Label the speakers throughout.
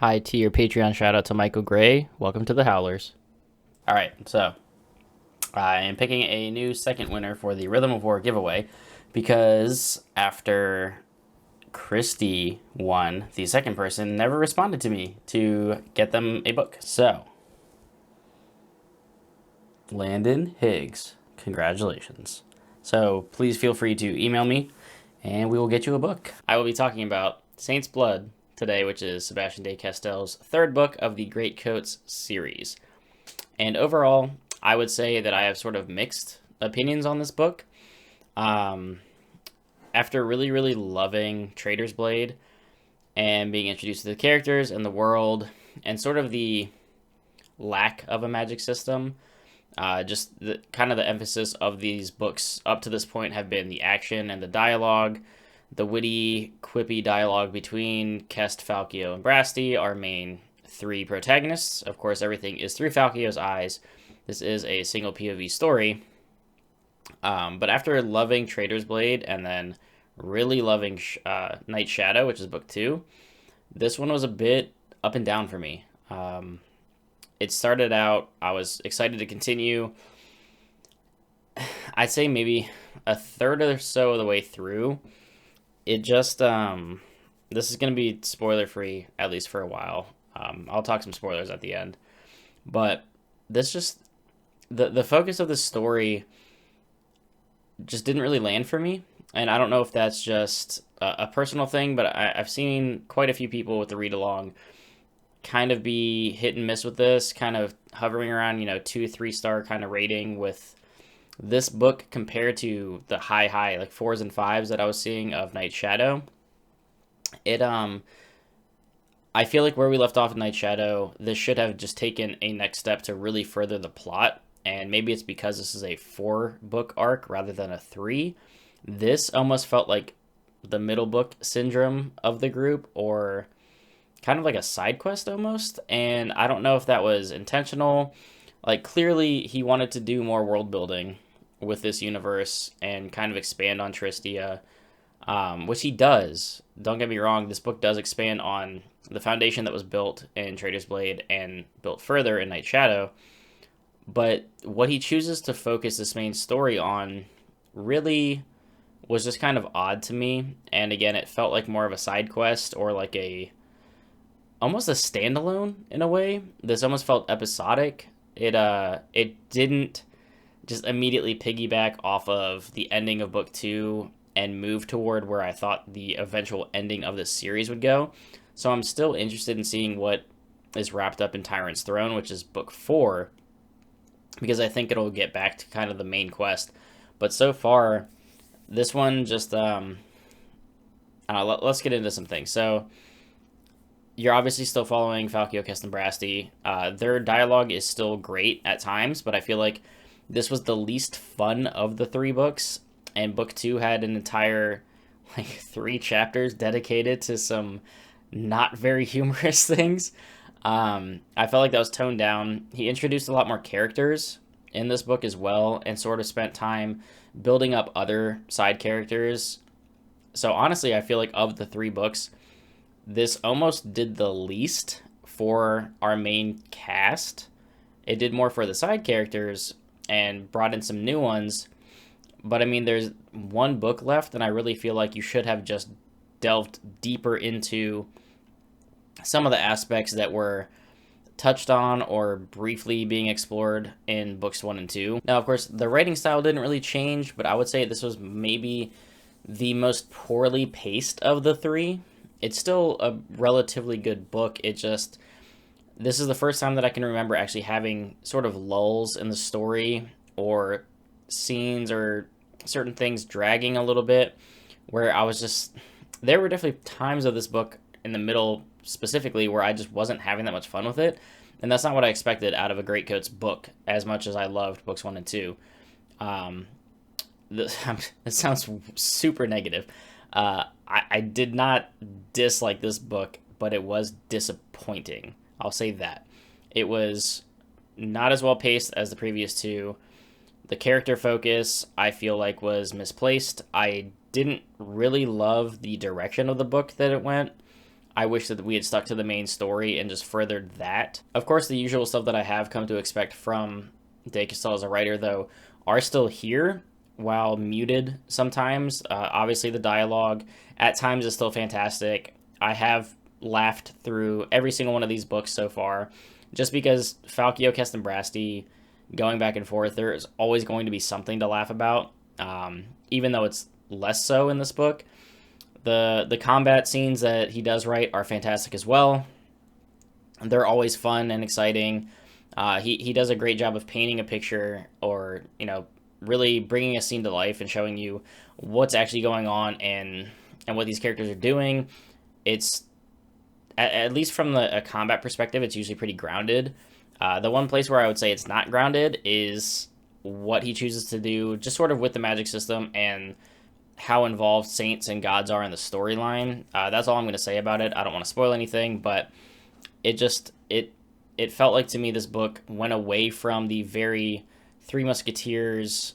Speaker 1: Hi to your Patreon shout out to Michael Gray. Welcome to the Howlers. All right, so I am picking a new second winner for the Rhythm of War giveaway because after Christy won, the second person never responded to me to get them a book. So, Landon Higgs, congratulations. So, please feel free to email me and we will get you a book. I will be talking about Saint's Blood today, which is Sebastien de Castell's third book of the Greatcoats series. And overall, I would say that I have sort of mixed opinions on this book. After really, really loving Trader's Blade and being introduced to the characters and the world and sort of the lack of a magic system, just the kind of the emphasis of these books up to this point have been the action and the dialogue, the witty, quippy dialogue between Kest, Falkio, and Brasti, our main three protagonists. Of course, everything is through Falkio's eyes. This is a single POV story. But after loving Trader's Blade and then really loving Night Shadow, which is book 2, this one was a bit up and down for me. It started out, I was excited to continue. I'd say maybe a third or so of the way through, it just, this is going to be spoiler free, at least for a while. I'll talk some spoilers at the end. But this just, the focus of the story just didn't really land for me. And I don't know if that's just a personal thing, but I've seen quite a few people with the read along kind of be hit and miss with this, kind of hovering around, 2-3 star kind of rating with this book compared to the high, like 4s and 5s that I was seeing of Night Shadow. I feel like where we left off in Night Shadow, this should have just taken a next step to really further the plot. And maybe it's because this is a 4-book arc rather than a 3. This almost felt like the middle book syndrome of the group, or kind of like a side quest almost. And I don't know if that was intentional. Like, clearly he wanted to do more world building with this universe and kind of expand on Tristia, which he does. Don't get me wrong, this book does expand on the foundation that was built in Trader's Blade and built further in Night Shadow. But what he chooses to focus this main story on really was just kind of odd to me. And again, it felt like more of a side quest or like almost a standalone in a way. This almost felt episodic. It didn't just immediately piggyback off of the ending of book 2 and move toward where I thought the eventual ending of this series would go. So I'm still interested in seeing what is wrapped up in Tyrant's Throne, which is book 4, because I think it'll get back to kind of the main quest. But so far, this one just, let's get into some things. So, you're obviously still following Falkio, Kest, and Brasti. Their dialogue is still great at times, but I feel like this was the least fun of the 3 books, and book 2 had an entire, 3 chapters dedicated to some not very humorous things. I felt like that was toned down. He introduced a lot more characters in this book as well, and sort of spent time building up other side characters. So honestly, I feel like of the 3 books, this almost did the least for our main cast. It did more for the side characters and brought in some new ones. But I mean, there's 1 book left, and I really feel like you should have just delved deeper into some of the aspects that were touched on or briefly being explored in books 1 and 2. Now, of course, the writing style didn't really change, but I would say this was maybe the most poorly paced of the 3. It's still a relatively good book. This is the first time that I can remember actually having sort of lulls in the story or scenes or certain things dragging a little bit, where there were definitely times of this book in the middle specifically where I just wasn't having that much fun with it. And that's not what I expected out of a Greatcoats book, as much as I loved books 1 and 2. This sounds super negative. I did not dislike this book, but it was disappointing. I'll say that. It was not as well paced as the previous 2. The character focus, I feel like, was misplaced. I didn't really love the direction of the book that it went. I wish that we had stuck to the main story and just furthered that. Of course, the usual stuff that I have come to expect from De Castell as a writer, though, are still here, while muted sometimes. Obviously, the dialogue at times is still fantastic. I have laughed through every single one of these books so far, just because Falkio Kestambrasti going back and forth, there is always going to be something to laugh about, even though it's less so in this book. The combat scenes that he does write are fantastic as well. They're always fun and exciting. He does a great job of painting a picture, or really bringing a scene to life and showing you what's actually going on and what these characters are doing. It's at least from a combat perspective, it's usually pretty grounded. The one place where I would say it's not grounded is what he chooses to do, just sort of with the magic system and how involved saints and gods are in the storyline. That's all I'm going to say about it. I don't want to spoil anything, but it felt like to me this book went away from the very Three Musketeers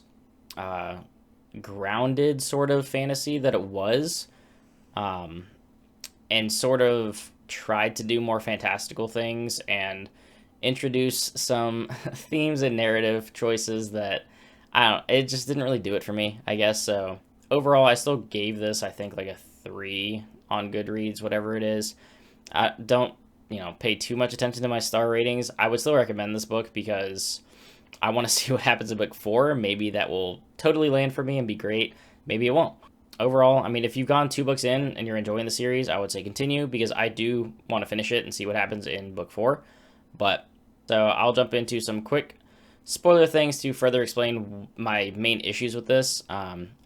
Speaker 1: grounded sort of fantasy that it was, and sort of tried to do more fantastical things and introduce some themes and narrative choices that it just didn't really do it for me, I guess. So overall, I still gave this, I think, like a 3 on Goodreads, whatever it is. Don't pay too much attention to my star ratings. I would still recommend this book because I want to see what happens in book 4. Maybe that will totally land for me and be great. Maybe it won't. Overall, I mean, if you've gone 2 books in and you're enjoying the series, I would say continue, because I do want to finish it and see what happens in book 4. But so I'll jump into some quick spoiler things to further explain my main issues with this.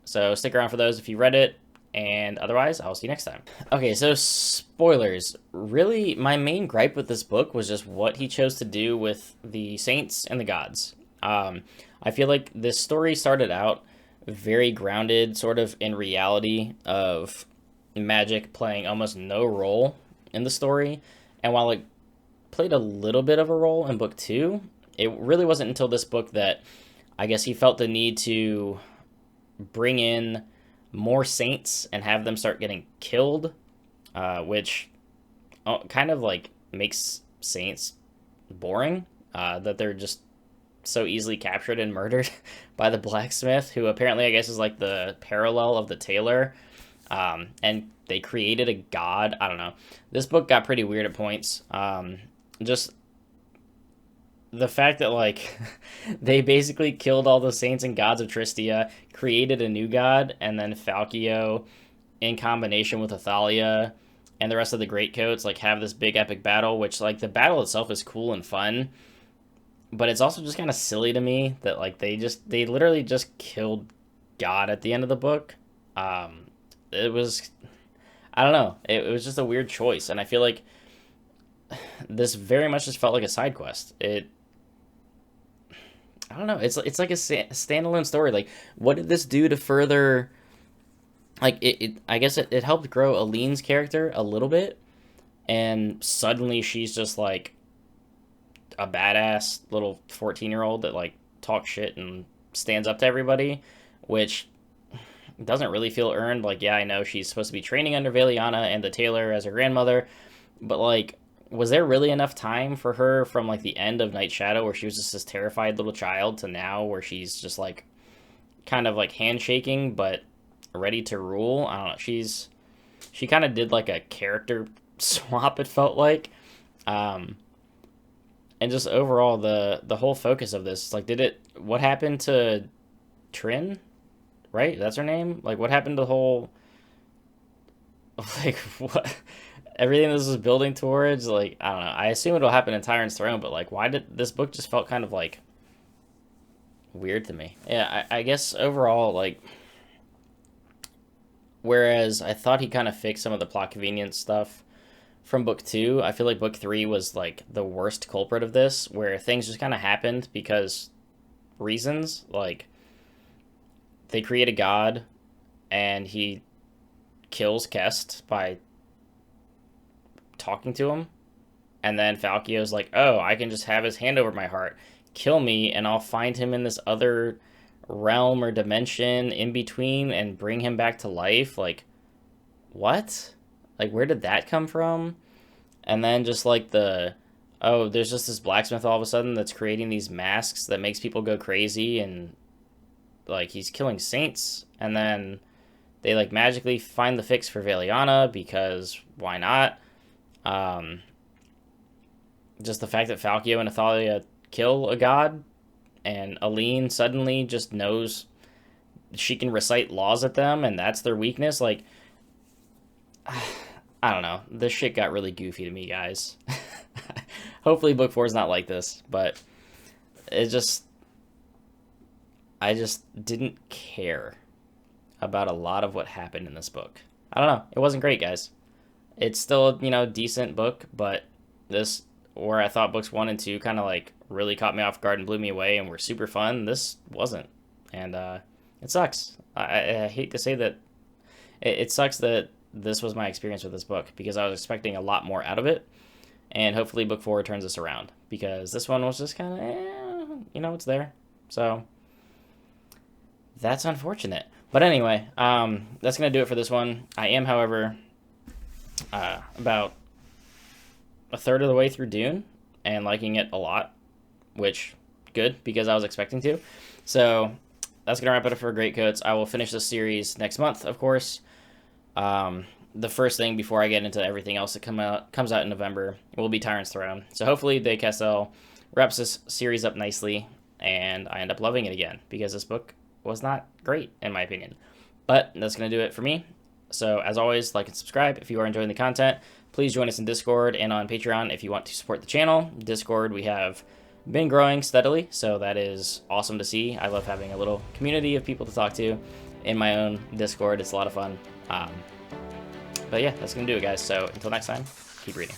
Speaker 1: So stick around for those if you read it, and otherwise, I'll see you next time. Okay, so spoilers. Really, my main gripe with this book was just what he chose to do with the saints and the gods. I feel like this story started out very grounded, sort of in reality of magic playing almost no role in the story. And while it played a little bit of a role in book 2, it really wasn't until this book that I guess he felt the need to bring in more saints and have them start getting killed, which kind of like makes saints boring, that they're just so easily captured and murdered by the blacksmith, who apparently I guess is like the parallel of the tailor, and they created a god. I don't know. This book got pretty weird at points. Just the fact that like they basically killed all the saints and gods of Tristia, created a new god, and then Falkio, in combination with Athalia and the rest of the Greatcoats, like have this big epic battle, which like the battle itself is cool and fun, but it's also just kind of silly to me that like they literally just killed God at the end of the book. It was, I don't know, it was just a weird choice, and I feel like this very much just felt like a side quest. I don't know. It's like a standalone story. Like, what did this do to further? Like, I guess it helped grow Aline's character a little bit, and suddenly she's just like a badass little 14-year-old that like talks shit and stands up to everybody, which doesn't really feel earned. Like, yeah, I know she's supposed to be training under Valiana and the tailor as her grandmother, but like, was there really enough time for her from like the end of Night Shadow, where she was just this terrified little child, to now where she's just like kind of like handshaking but ready to rule? I don't know. She kind of did like a character swap, it felt like. And just overall the whole focus of this, like, what happened to Trin? Right? That's her name? Like, what happened to the whole, like, what, everything this was building towards? Like, I don't know. I assume it'll happen in Tyrant's Throne, but like, why did this book just felt kind of like weird to me? Yeah, I guess overall, like, whereas I thought he kind of fixed some of the plot convenience stuff from book 2, I feel like book 3 was like the worst culprit of this, where things just kind of happened because reasons. Like, they create a god and he kills Kest by talking to him, and then Falkio's like, oh, I can just have his hand over my heart, kill me, and I'll find him in this other realm or dimension in between and bring him back to life. Like, what? Like, where did that come from? And then just like oh, there's just this blacksmith all of a sudden that's creating these masks that makes people go crazy, and like he's killing saints, and then they like magically find the fix for Valiana because why not? Um, just the fact that Falkio and Athalia kill a god, and Aline suddenly just knows she can recite laws at them, and that's their weakness. Like, I don't know. This shit got really goofy to me, guys. Hopefully, book 4 is not like this, but it just, I just didn't care about a lot of what happened in this book. I don't know. It wasn't great, guys. It's still, decent book, but this, where I thought books 1 and 2 kind of like really caught me off guard and blew me away and were super fun, this wasn't. And it sucks. I hate to say that. It sucks that this was my experience with this book, because I was expecting a lot more out of it. And hopefully book 4 turns this around, because this one was just kind of, it's there. So that's unfortunate. But anyway, that's going to do it for this one. I am, however, about a third of the way through Dune and liking it a lot, which good, because I was expecting to. So that's going to wrap it up for Greatcoats. I will finish this series next month, of course. The first thing before I get into everything else that comes out in November will be Tyrant's Throne. So hopefully De Castell wraps this series up nicely, and I end up loving it again, because this book was not great, in my opinion. But that's going to do it for me. So as always, like and subscribe if you are enjoying the content. Please join us in Discord and on Patreon if you want to support the channel. Discord, we have been growing steadily, so that is awesome to see. I love having a little community of people to talk to in my own Discord. It's a lot of fun. But yeah, that's going to do it, guys. So until next time, keep reading.